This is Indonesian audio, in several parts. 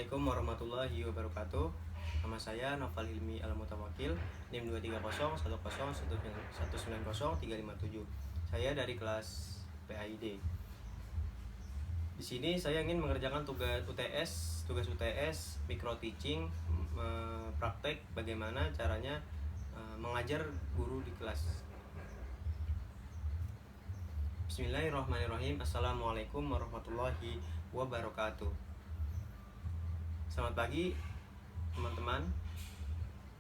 Assalamualaikum warahmatullahi wabarakatuh. Nama saya Noval Hilmi Al-Mutawakil, NIM 2301011903557. Saya dari kelas PAID. Di sini saya ingin mengerjakan tugas UTS micro teaching, praktek bagaimana caranya mengajar guru di kelas. Bismillahirrahmanirrahim. Assalamualaikum warahmatullahi wabarakatuh. Selamat pagi teman-teman.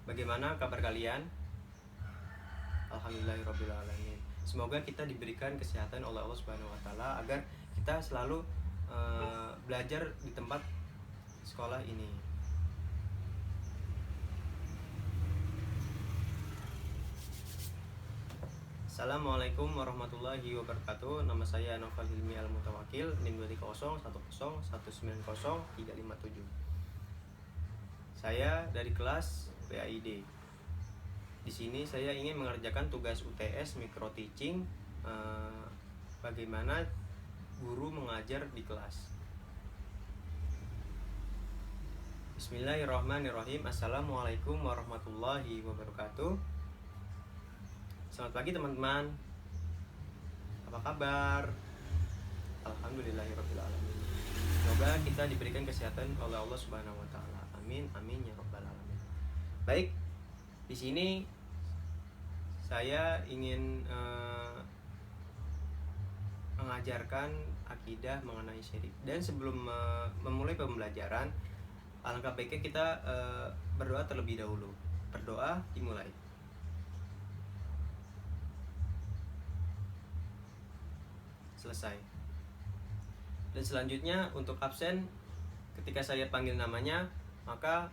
Bagaimana kabar kalian? Alhamdulillahirobbilalamin. Semoga kita diberikan kesehatan oleh Allah Subhanahu wa taala agar kita selalu belajar di tempat sekolah ini. Assalamualaikum warahmatullahi wabarakatuh. Nama saya Noval Hilmi Al-Mutawakil, NIM 2301011903557. Saya dari kelas PAID. Di sini saya ingin mengerjakan tugas UTS micro teaching, bagaimana guru mengajar di kelas. Bismillahirrahmanirrahim. Assalamualaikum warahmatullahi wabarakatuh. Selamat pagi teman-teman. Apa kabar? Alhamdulillahirobbilalamin. Semoga kita diberikan kesehatan oleh Allah Subhanahu wa taala. Amin amin ya rabbal alamin. Baik, di sini saya ingin mengajarkan akidah mengenai syirik. Dan sebelum memulai pembelajaran, alangkah baiknya kita berdoa terlebih dahulu. Berdoa dimulai. Selesai. Dan selanjutnya untuk absen, ketika saya panggil namanya, maka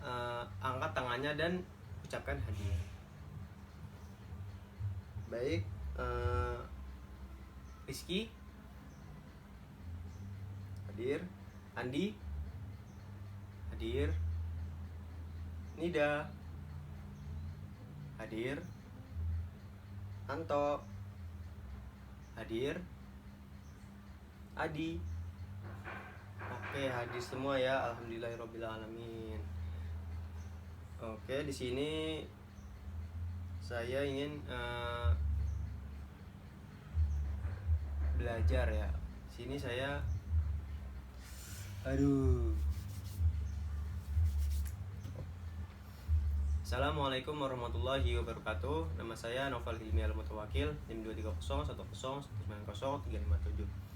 angkat tangannya dan ucapkan hadiah. Baik, Rizky hadir, Andi hadir, Nida hadir, Anto hadir, Adi oke hadir semua ya, alhamdulillahirobbilalamin. Oke, di sini saya ingin belajar ya. Sini saya Assalamualaikum warahmatullahi wabarakatuh. Nama saya Noval Hilmi Al-Mutawakil, NIM 2301011903557.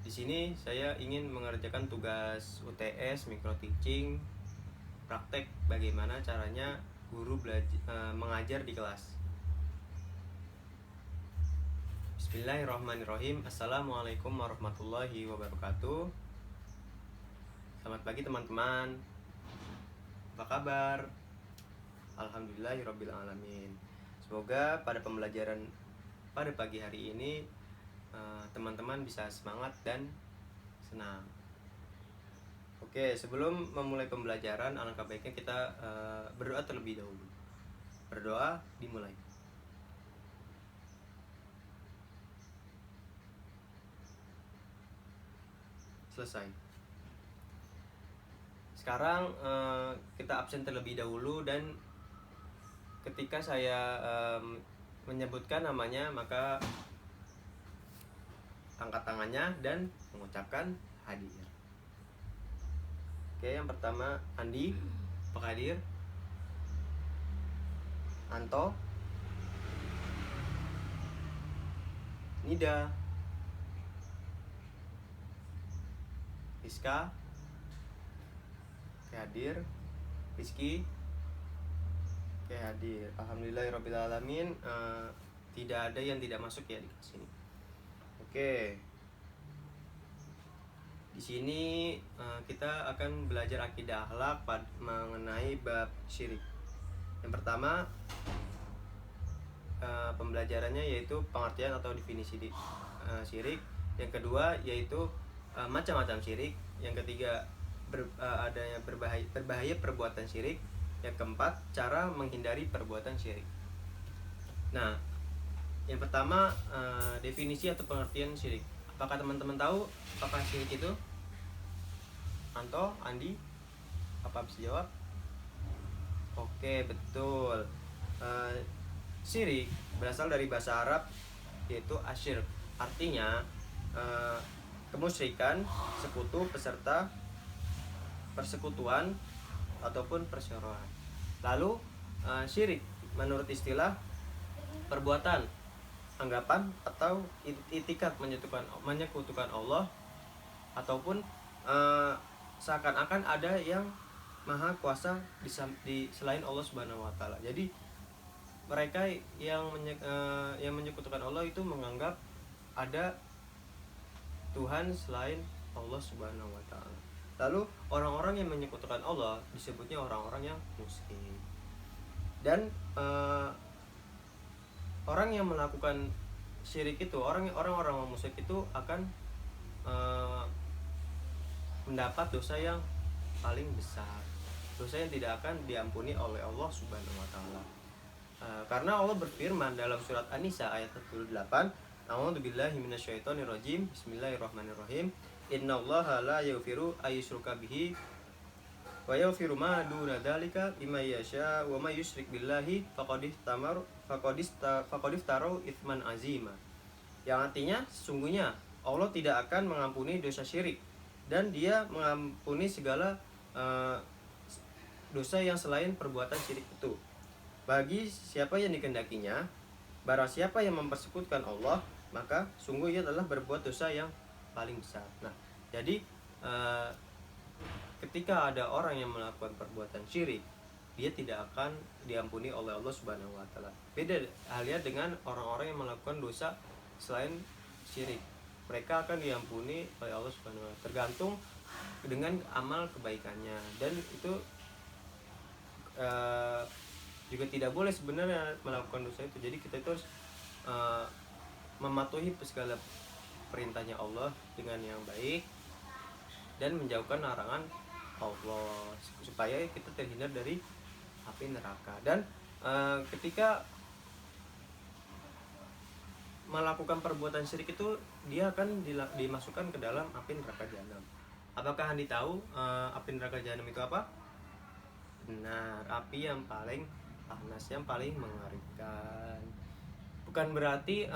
Di sini saya ingin mengerjakan tugas UTS micro teaching, praktek bagaimana caranya guru mengajar di kelas. Bismillahirrahmanirrahim. Assalamualaikum warahmatullahi wabarakatuh. Selamat pagi teman-teman. Apa kabar? Alhamdulillahirobbilalamin. Semoga pada pembelajaran pada pagi hari ini teman-teman bisa semangat dan senang. Oke, sebelum memulai pembelajaran, alangkah baiknya kita berdoa terlebih dahulu. Berdoa dimulai. Selesai. Sekarang kita absen terlebih dahulu, dan ketika saya menyebutkan namanya, maka angkat tangannya dan mengucapkan hadir. Oke, yang pertama Andi, apakah hadir? Anto, Nida, Rizka, oke hadir. Rizky, oke hadir. Alhamdulillahirobbilalamin. Tidak ada yang tidak masuk ya di kelas ini. Oke. Di sini kita akan belajar akidah akhlak mengenai bab syirik. Yang pertama pembelajarannya yaitu pengertian atau definisi syirik. Yang kedua yaitu macam-macam syirik. Yang ketiga adanya berbahaya perbuatan syirik. Yang keempat cara menghindari perbuatan syirik. Nah, yang pertama definisi atau pengertian syirik. Apakah teman-teman tahu apakah syirik itu? Anto, Andi, apa bisa jawab? Oke, betul. Eh, Syirik berasal dari bahasa Arab yaitu asyirk. Artinya eh, kemusyrikan, sekutu, peserta persekutuan ataupun persyaratan. Lalu syirik menurut istilah perbuatan, anggapan atau itikad menyekutukan Allah ataupun seakan-akan ada yang maha kuasa di selain Allah Subhanahu wa taala. Jadi mereka yang menyekutukan Allah itu menganggap ada Tuhan selain Allah Subhanahu wa taala. Lalu orang-orang yang menyekutukan Allah disebutnya orang-orang yang musyrik. Dan orang yang melakukan syirik itu, orang-orang musyrik itu akan mendapat dosa yang paling besar, dosa yang tidak akan diampuni oleh Allah Subhanahu wa taala. Karena Allah berfirman dalam surat An-Nisa ayat 48, A'udzubillahi minasyaitonirrajim. Bismillahirrahmanirrahim. Innallaha la yaghfiru ayyushraka bihi wa yaghfiru ma duna dzalika liman yasha wa may yusyrik billahi faqad iftaru itsman azima. Yang artinya sesungguhnya Allah tidak akan mengampuni dosa syirik dan Dia mengampuni segala dosa yang selain perbuatan syirik itu. Bagi siapa yang dikehendakinya, barang siapa yang mempersekutukan Allah, maka sungguh ia adalah berbuat dosa yang paling besar. Nah, jadi ketika ada orang yang melakukan perbuatan syirik, dia tidak akan diampuni oleh Allah Subhanahu wa taala. Beda halnya dengan orang-orang yang melakukan dosa selain syirik. Mereka akan diampuni oleh Allah Subhanahu wa taala tergantung dengan amal kebaikannya, dan itu juga tidak boleh sebenarnya melakukan dosa itu. Jadi kita itu harus mematuhi segala perintahnya Allah dengan yang baik dan menjauhkan larangan Allah supaya kita terhindar dari api neraka. Dan ketika melakukan perbuatan syirik itu dia akan dimasukkan ke dalam api neraka jahanam. Apakah Andi tahu api neraka jahanam itu apa? Benar, api yang paling panas, yang paling mengerikan. Bukan berarti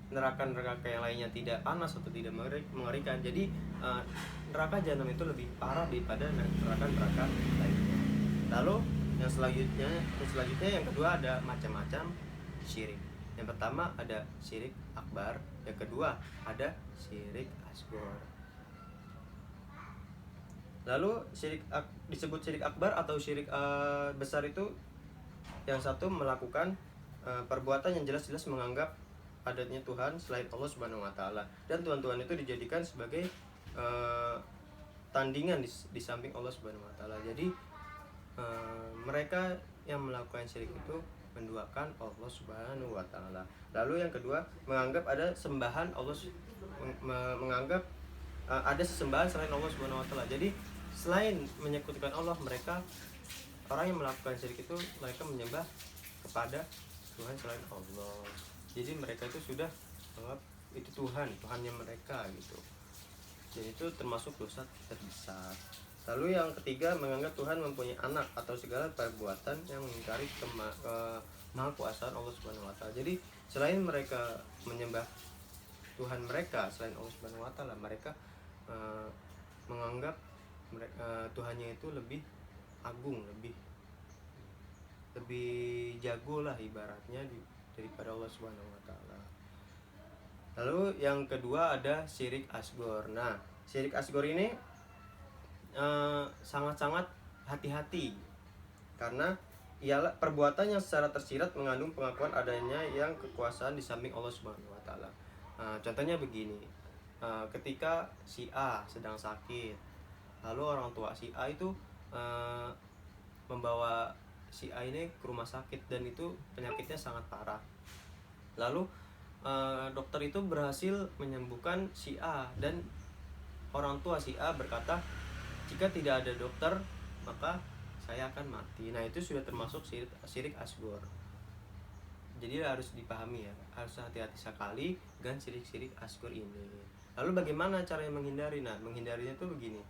neraka-neraka yang lainnya tidak panas atau tidak mengerikan. Jadi neraka jahanam itu lebih parah daripada neraka-neraka lainnya. Lalu yang selanjutnya yang kedua ada macam-macam syirik. Yang pertama ada syirik akbar, yang kedua ada syirik asghar. Lalu disebut syirik akbar atau syirik besar itu yang satu melakukan perbuatan yang jelas-jelas menganggap adanya Tuhan selain Allah Subhanahu wa taala, dan Tuhan-Tuhan itu dijadikan sebagai tandingan di samping Allah Subhanahu wa taala. Jadi mereka yang melakukan syirik itu menduakan Allah Subhanahu wa taala. Lalu yang kedua menganggap ada sembahan Allah, menganggap ada sesembahan selain Allah Subhanahu wa taala. Jadi selain menyekutukan Allah, orang yang melakukan syirik itu mereka menyembah kepada Tuhan selain Allah. Jadi mereka itu sudah menganggap itu Tuhannya mereka gitu. Jadi itu termasuk dosa terbesar. Lalu yang ketiga menganggap Tuhan mempunyai anak atau segala perbuatan yang mengingkari kemahakuasaan Allah Subhanahu wa taala. Jadi selain mereka menyembah Tuhan mereka selain Allah Subhanahu wa taala, mereka menganggap Tuhannya itu lebih agung, lebih jago lah ibaratnya daripada Allah Subhanahu wa taala. Lalu yang kedua ada syirik asghar. Nah, syirik asghar ini sangat-sangat hati-hati karena ialah perbuatan yang secara tersirat mengandung pengakuan adanya yang kekuasaan di samping Allah Subhanahu wa taala. Contohnya begini. Ketika si A sedang sakit, lalu orang tua si A itu membawa si A ini ke rumah sakit dan itu penyakitnya sangat parah. Lalu dokter itu berhasil menyembuhkan si A dan orang tua si A berkata, jika tidak ada dokter maka saya akan mati. Nah, itu sudah termasuk syirik asghar. Jadi harus dipahami ya, harus hati-hati sekali dengan syirik asghar ini. Lalu bagaimana cara menghindari? Nah, menghindarinya itu begini.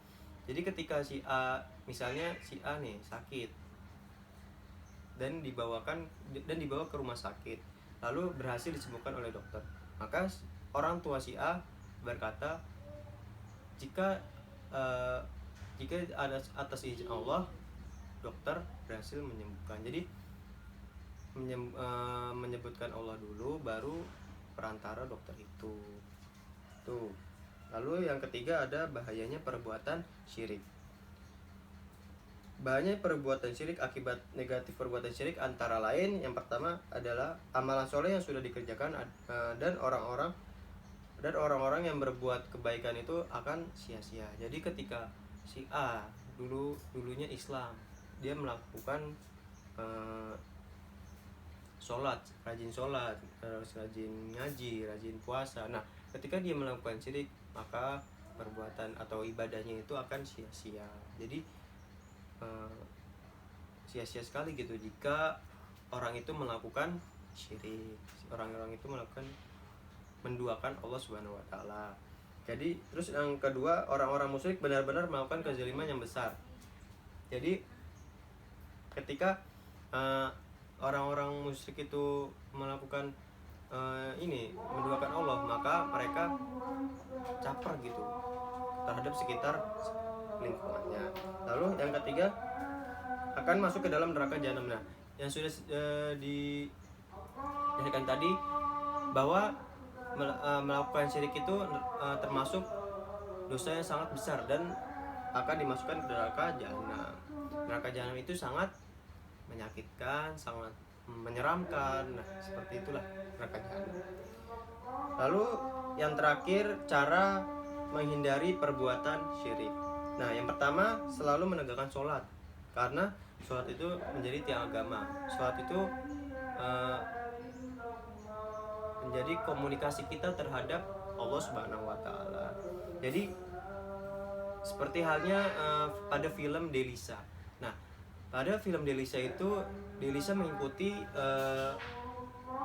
Jadi ketika si A, misalnya si A nih sakit dan dibawa ke rumah sakit, lalu berhasil disembuhkan oleh dokter, maka orang tua si A berkata, jika ada atas izin Allah dokter berhasil menyembuhkan. Jadi menyebutkan Allah dulu, baru perantara dokter itu. Tuh. Lalu yang ketiga ada bahayanya perbuatan syirik. Bahayanya perbuatan syirik, akibat negatif perbuatan syirik antara lain, yang pertama adalah amalan soleh yang sudah dikerjakan dan orang-orang yang berbuat kebaikan itu akan sia-sia. Jadi ketika si A dulunya Islam, dia melakukan rajin sholat, rajin ngaji, rajin puasa. Nah, ketika dia melakukan syirik, maka perbuatan atau ibadahnya itu akan sia-sia. Jadi sia-sia sekali gitu jika orang itu melakukan syirik, orang-orang itu menduakan Allah Subhanahu wa taala. Jadi terus yang kedua, orang-orang musyrik benar-benar melakukan kezaliman yang besar. Jadi ketika orang-orang musyrik itu melakukan menduakan Allah, maka mereka caper gitu terhadap sekitar lingkungannya. Lalu yang ketiga, akan masuk ke dalam neraka jahanam. Nah, yang sudah dijelaskan tadi bahwa melakukan syirik itu termasuk dosa yang sangat besar dan akan dimasukkan ke neraka jahanam. Neraka jahanam itu sangat menyakitkan, sangat menyeramkan. Nah, seperti itulah neraka jahanam. Lalu yang terakhir, cara menghindari perbuatan syirik. Nah, yang pertama, selalu menegakkan sholat, karena sholat itu menjadi tiang agama. Sholat itu menjadi komunikasi kita terhadap Allah Subhanahu wa taala. Jadi seperti halnya pada film Delisa. Nah, pada film Delisa itu Delisa mengikuti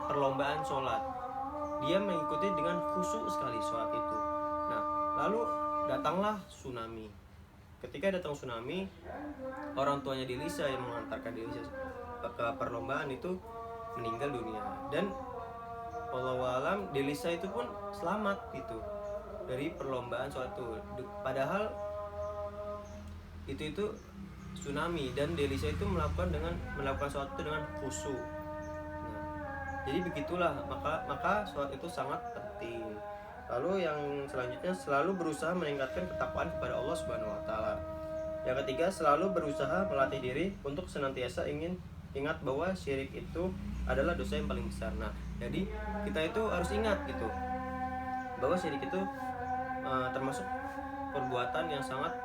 perlombaan sholat. Dia mengikuti dengan khusyuk sekali sholat itu. Nah, lalu datanglah tsunami. Ketika datang tsunami, orang tuanya Delisa yang mengantarkan Delisa ke perlombaan itu meninggal dunia. Dan wallahualam Delisa itu pun selamat gitu dari perlombaan sholat itu. Padahal itu tsunami, dan Delisa itu melakukan sholat itu dengan khusyuk. Nah, jadi begitulah, maka sholat itu sangat penting. Lalu yang selanjutnya, selalu berusaha meningkatkan ketakwaan kepada Allah Subhanahu wa taala. Yang ketiga, selalu berusaha melatih diri untuk senantiasa ingat bahwa syirik itu adalah dosa yang paling besar. Nah, jadi kita itu harus ingat gitu bahwa syirik itu termasuk perbuatan yang sangat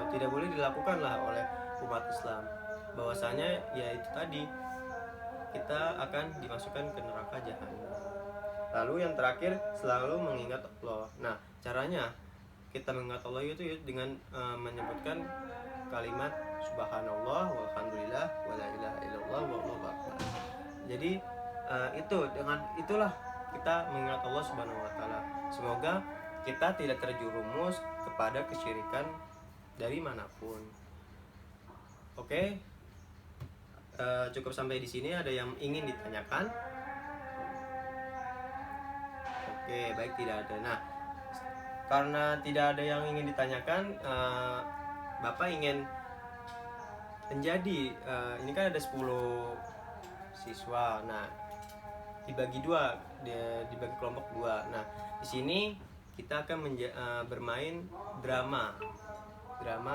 tidak boleh dilakukan lah oleh umat Islam. Bahwasanya ya itu tadi, kita akan dimasukkan ke neraka jahanam. Lalu yang terakhir, selalu mengingat Allah. Nah, caranya kita mengingat Allah itu dengan menyebutkan kalimat subhanallah walhamdulillah wala ilaha illallah wallahu akbar. Jadi itulah kita mengingat Allah Subhanahu wa taala. Semoga kita tidak terjerumus kepada kesyirikan dari manapun. Oke. Cukup sampai di sini. Ada yang ingin ditanyakan? Oke, baik, tidak ada. Nah, karena tidak ada yang ingin ditanyakan, Bapak ingin menjadi ini kan ada 10 siswa. Nah, dibagi kelompok dua. Nah, di sini kita akan bermain drama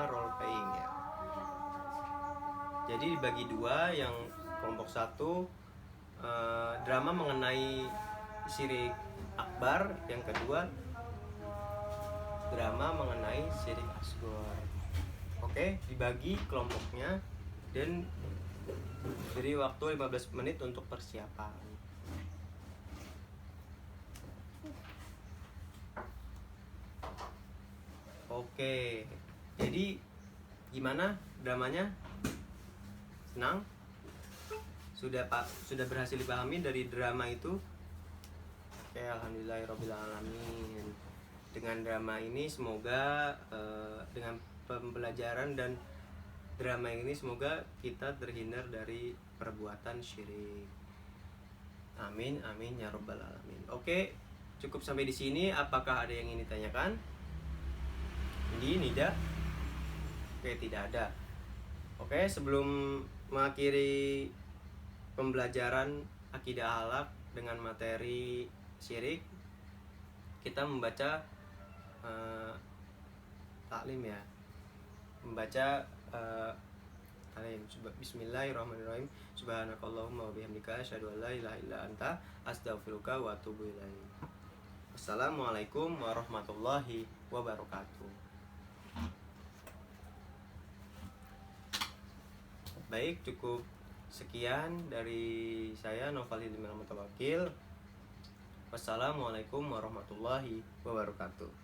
role playing ya. Jadi dibagi dua, yang kelompok satu drama mengenai syirik akbar, yang kedua drama mengenai syirik asghar. Oke, dibagi kelompoknya dan beri waktu 15 menit untuk persiapan. Oke, jadi gimana dramanya? Senang? Sudah berhasil dipahami dari drama itu? Oke, alhamdulillahirobbilalamin. Dengan drama ini semoga dengan pembelajaran dan drama ini semoga kita terhindar dari perbuatan syirik. Amin amin ya robbal alamin. Oke, cukup sampai di sini. Apakah ada yang ingin ditanyakan? Ini Nida? Oke, tidak ada. Oke, sebelum mengakhiri pembelajaran akidah akhlak dengan materi syirik, kita membaca taklim ya. Membaca taklim. Bismillahirrahmanirrahim. Subhanakallahumma wa bihamdika asyhadu an la ilaha illa anta astaghfiruka wa atubu ilaik. Wassalamualaikum warahmatullahi wabarakatuh. Baik, cukup sekian dari saya Noval Hilmi Rahmat Tawakil. Wassalamualaikum warahmatullahi wabarakatuh.